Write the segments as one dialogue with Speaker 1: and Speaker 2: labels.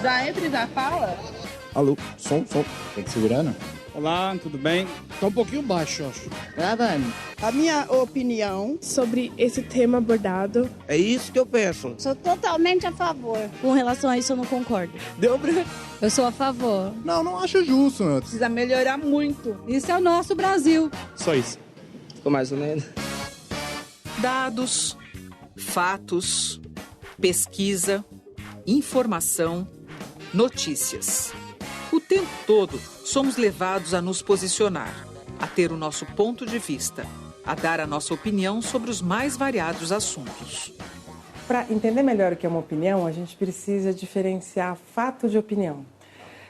Speaker 1: Já entra e já fala?
Speaker 2: Alô, som. Tem que segurar, né?
Speaker 3: Olá, tudo bem? Tá um pouquinho baixo, eu acho.
Speaker 4: Gravando.
Speaker 1: A minha opinião
Speaker 5: sobre esse tema abordado.
Speaker 2: É isso que eu penso.
Speaker 6: Sou totalmente a favor.
Speaker 7: Com relação a isso, eu não concordo.
Speaker 1: deu branco.
Speaker 7: Eu sou a favor.
Speaker 2: Não acho justo, né?
Speaker 1: Precisa melhorar muito.
Speaker 7: Isso é o nosso Brasil.
Speaker 2: Só isso.
Speaker 4: Ficou mais ou menos.
Speaker 8: Dados, fatos, pesquisa, informação, notícias. O tempo todo somos levados a nos posicionar, a ter o nosso ponto de vista, a dar a nossa opinião sobre os mais variados assuntos.
Speaker 9: Para entender melhor o que é uma opinião, a gente precisa diferenciar fato de opinião.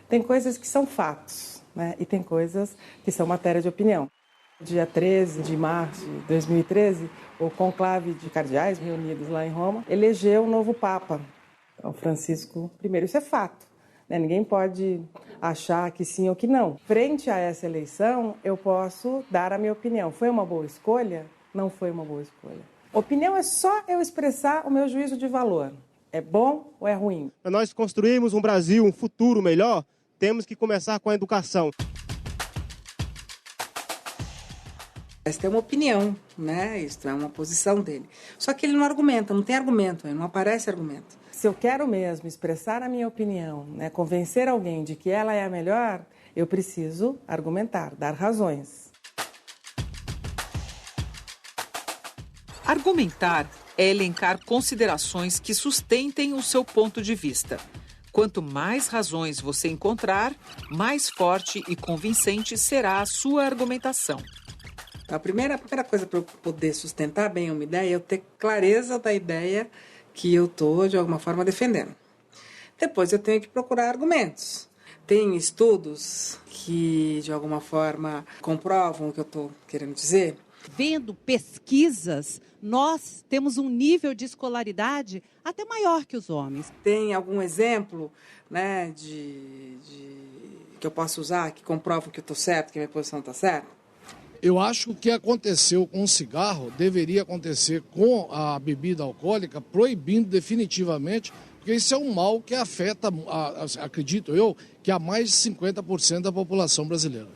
Speaker 9: Tem coisas que são fatos, né? E tem coisas que são matéria de opinião. Dia 13 de março de 2013, o conclave de cardeais reunidos lá em Roma elegeu um novo Papa, o Francisco I. Isso é fato. Ninguém pode achar que sim ou que não. Frente a essa eleição, eu posso dar a minha opinião. Foi uma boa escolha? Não foi uma boa escolha. Opinião é só eu expressar o meu juízo de valor. É bom ou é ruim?
Speaker 10: Para nós construirmos um Brasil, um futuro melhor, temos que começar com a educação.
Speaker 11: Esta é uma opinião, né? Isso é uma posição dele. Só que ele não argumenta, não tem argumento, não aparece argumento.
Speaker 9: Se eu quero mesmo expressar a minha opinião, né, convencer alguém de que ela é a melhor, eu preciso argumentar, dar razões.
Speaker 8: Argumentar é elencar considerações que sustentem o seu ponto de vista. Quanto mais razões você encontrar, mais forte e convincente será a sua argumentação.
Speaker 11: A primeira coisa para eu poder sustentar bem uma ideia é eu ter clareza da ideia que eu estou, de alguma forma, defendendo. Depois eu tenho que procurar argumentos. Tem estudos que, de alguma forma, comprovam o que eu estou querendo dizer.
Speaker 12: Vendo pesquisas, nós temos um nível de escolaridade até maior que os homens.
Speaker 11: Tem algum exemplo, né, que eu posso usar que comprova que eu estou certo, que a minha posição está certa?
Speaker 3: Eu acho que o que aconteceu com o cigarro deveria acontecer com a bebida alcoólica, proibindo definitivamente, porque isso é um mal que afeta, acredito eu, que a mais de 50% da população brasileira.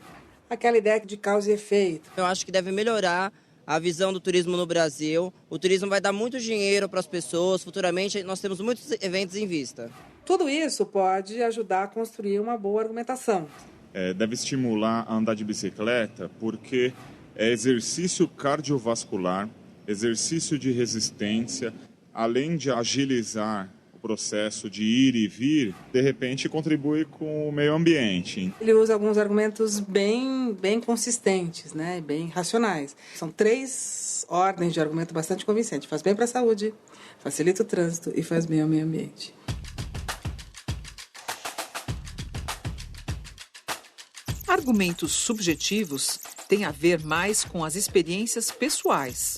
Speaker 11: Aquela ideia de causa e efeito.
Speaker 4: Eu acho que deve melhorar a visão do turismo no Brasil. O turismo vai dar muito dinheiro para as pessoas. Futuramente, nós temos muitos eventos em vista.
Speaker 11: Tudo isso pode ajudar a construir uma boa argumentação.
Speaker 13: Deve estimular a andar de bicicleta porque é exercício cardiovascular, exercício de resistência, além de agilizar o processo de ir e vir, de repente contribui com o meio ambiente.
Speaker 11: Ele usa alguns argumentos bem consistentes, né? Bem racionais. São 3 ordens de argumento bastante convincentes. Faz bem para a saúde, facilita o trânsito e faz bem ao meio ambiente.
Speaker 8: Argumentos subjetivos têm a ver mais com as experiências pessoais.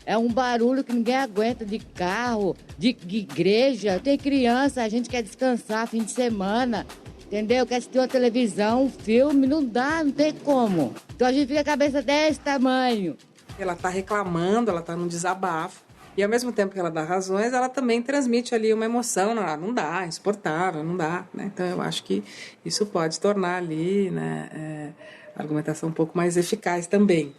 Speaker 14: É um barulho que ninguém aguenta de carro, de igreja. Tem criança, a gente quer descansar fim de semana, entendeu? Quer assistir uma televisão, um filme, não dá, não tem como. Então a gente fica com a cabeça desse tamanho.
Speaker 11: Ela está reclamando, ela está num desabafo. E ao mesmo tempo que ela dá razões, ela também transmite ali uma emoção. Não dá, é insuportável, não dá. Né? Então eu acho que isso pode tornar ali, né, a argumentação um pouco mais eficaz também.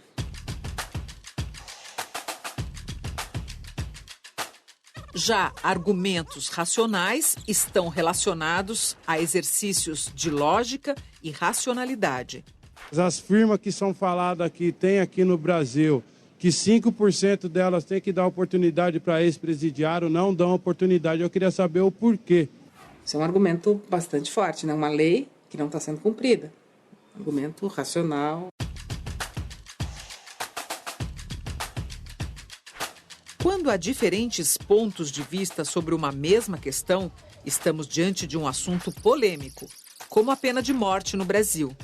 Speaker 8: Já argumentos racionais estão relacionados a exercícios de lógica e racionalidade.
Speaker 10: As firmas que são faladas aqui, tem aqui no Brasil, que 5% delas têm que dar oportunidade para ex-presidiário, não dão oportunidade. Eu queria saber o porquê.
Speaker 11: Isso é um argumento bastante forte, né? Uma lei que não está sendo cumprida. Argumento racional.
Speaker 8: Quando há diferentes pontos de vista sobre uma mesma questão, estamos diante de um assunto polêmico, como a pena de morte no Brasil.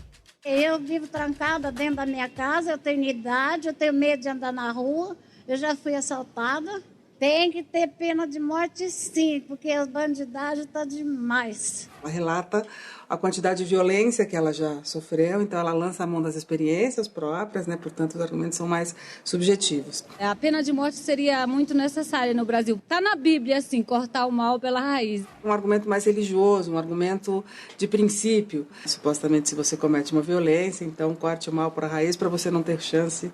Speaker 6: Eu vivo trancada dentro da minha casa, eu tenho idade, eu tenho medo de andar na rua, eu já fui assaltada Tem que ter pena de morte, sim, porque a bandidagem está demais.
Speaker 11: Ela relata a quantidade de violência que ela já sofreu, então ela lança a mão das experiências próprias, né? Portanto, os argumentos são mais subjetivos.
Speaker 7: A pena de morte seria muito necessária no Brasil. Está na Bíblia, assim, cortar o mal pela raiz.
Speaker 11: Um argumento mais religioso, um argumento de princípio. Supostamente, se você comete uma violência, então corte o mal para a raiz para você não ter chance,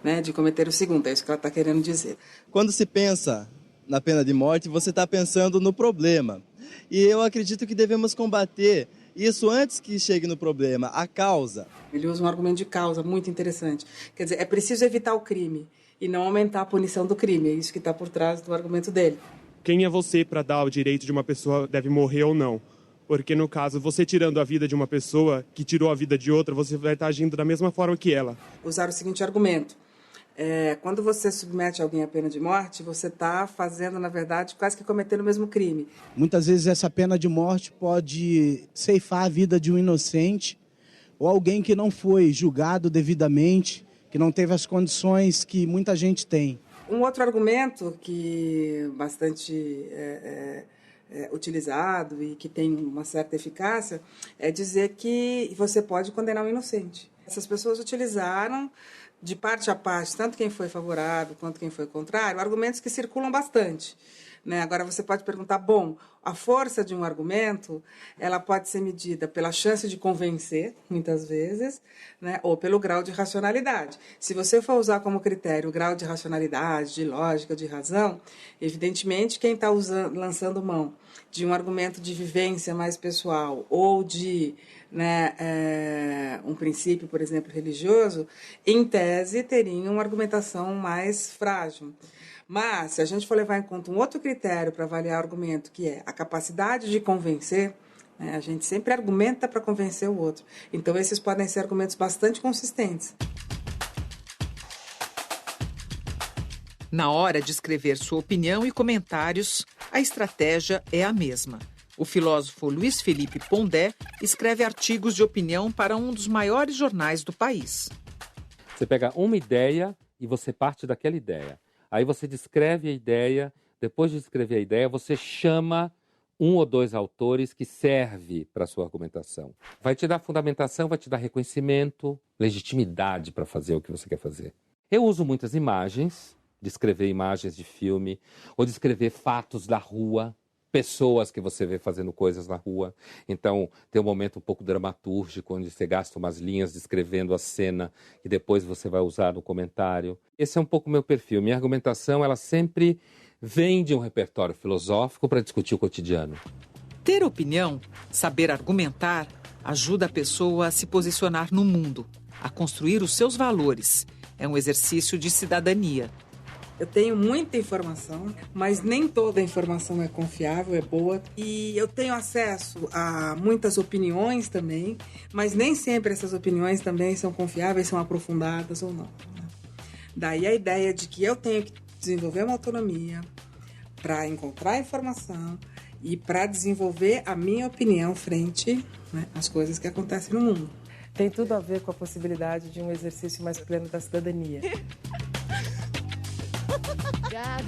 Speaker 11: né, de cometer o segundo. É isso que ela está querendo dizer.
Speaker 15: Quando se pensa na pena de morte, você está pensando no problema. E eu acredito que devemos combater isso antes que chegue no problema, a causa.
Speaker 11: Ele usa um argumento de causa muito interessante. Quer dizer, é preciso evitar o crime e não aumentar a punição do crime. É isso que está por trás do argumento dele.
Speaker 16: Quem é você para dar o direito de uma pessoa deve morrer ou não? Porque, no caso, você tirando a vida de uma pessoa que tirou a vida de outra, você vai estar agindo da mesma forma que ela.
Speaker 11: Usar o seguinte argumento. Quando você submete alguém à pena de morte, você está fazendo, na verdade, quase que cometendo o mesmo crime.
Speaker 17: Muitas vezes essa pena de morte pode ceifar a vida de um inocente ou alguém que não foi julgado devidamente, que não teve as condições que muita gente tem.
Speaker 11: Um outro argumento que bastante utilizado e que tem uma certa eficácia é dizer que você pode condenar um inocente. Essas pessoas utilizaram de parte a parte, tanto quem foi favorável quanto quem foi contrário, argumentos que circulam bastante, né? Agora você pode perguntar, bom, a força de um argumento, ela pode ser medida pela chance de convencer, muitas vezes, né? Ou pelo grau de racionalidade. Se você for usar como critério o grau de racionalidade, de lógica, de razão, evidentemente quem está lançando mão de um argumento de vivência mais pessoal ou de um princípio, por exemplo, religioso, em tese teria uma argumentação mais frágil. Mas, se a gente for levar em conta um outro critério para avaliar o argumento, que é a capacidade de convencer, a gente sempre argumenta para convencer o outro. Então, esses podem ser argumentos bastante consistentes.
Speaker 8: Na hora de escrever sua opinião e comentários, a estratégia é a mesma. O filósofo Luiz Felipe Pondé escreve artigos de opinião para um dos maiores jornais do país.
Speaker 18: Você pega uma ideia e você parte daquela ideia. Aí você descreve a ideia, depois de escrever a ideia, você chama um ou dois autores que serve para a sua argumentação. Vai te dar fundamentação, vai te dar reconhecimento, legitimidade para fazer o que você quer fazer. Eu uso muitas imagens, descrever imagens de filme, ou descrever fatos da rua, pessoas que você vê fazendo coisas na rua. Então, tem um momento um pouco dramatúrgico, onde você gasta umas linhas descrevendo a cena que depois você vai usar no comentário. Esse é um pouco o meu perfil. Minha argumentação, ela sempre vem de um repertório filosófico para discutir o cotidiano.
Speaker 8: Ter opinião, saber argumentar, ajuda a pessoa a se posicionar no mundo, a construir os seus valores. É um exercício de cidadania.
Speaker 11: Eu tenho muita informação, mas nem toda a informação é confiável, é boa. E eu tenho acesso a muitas opiniões também, mas nem sempre essas opiniões também são confiáveis, são aprofundadas ou não. Daí a ideia de que eu tenho que desenvolver uma autonomia para encontrar informação e para desenvolver a minha opinião frente às coisas que acontecem no mundo.
Speaker 9: Tem tudo a ver com a possibilidade de um exercício mais pleno da cidadania.
Speaker 14: Obrigada.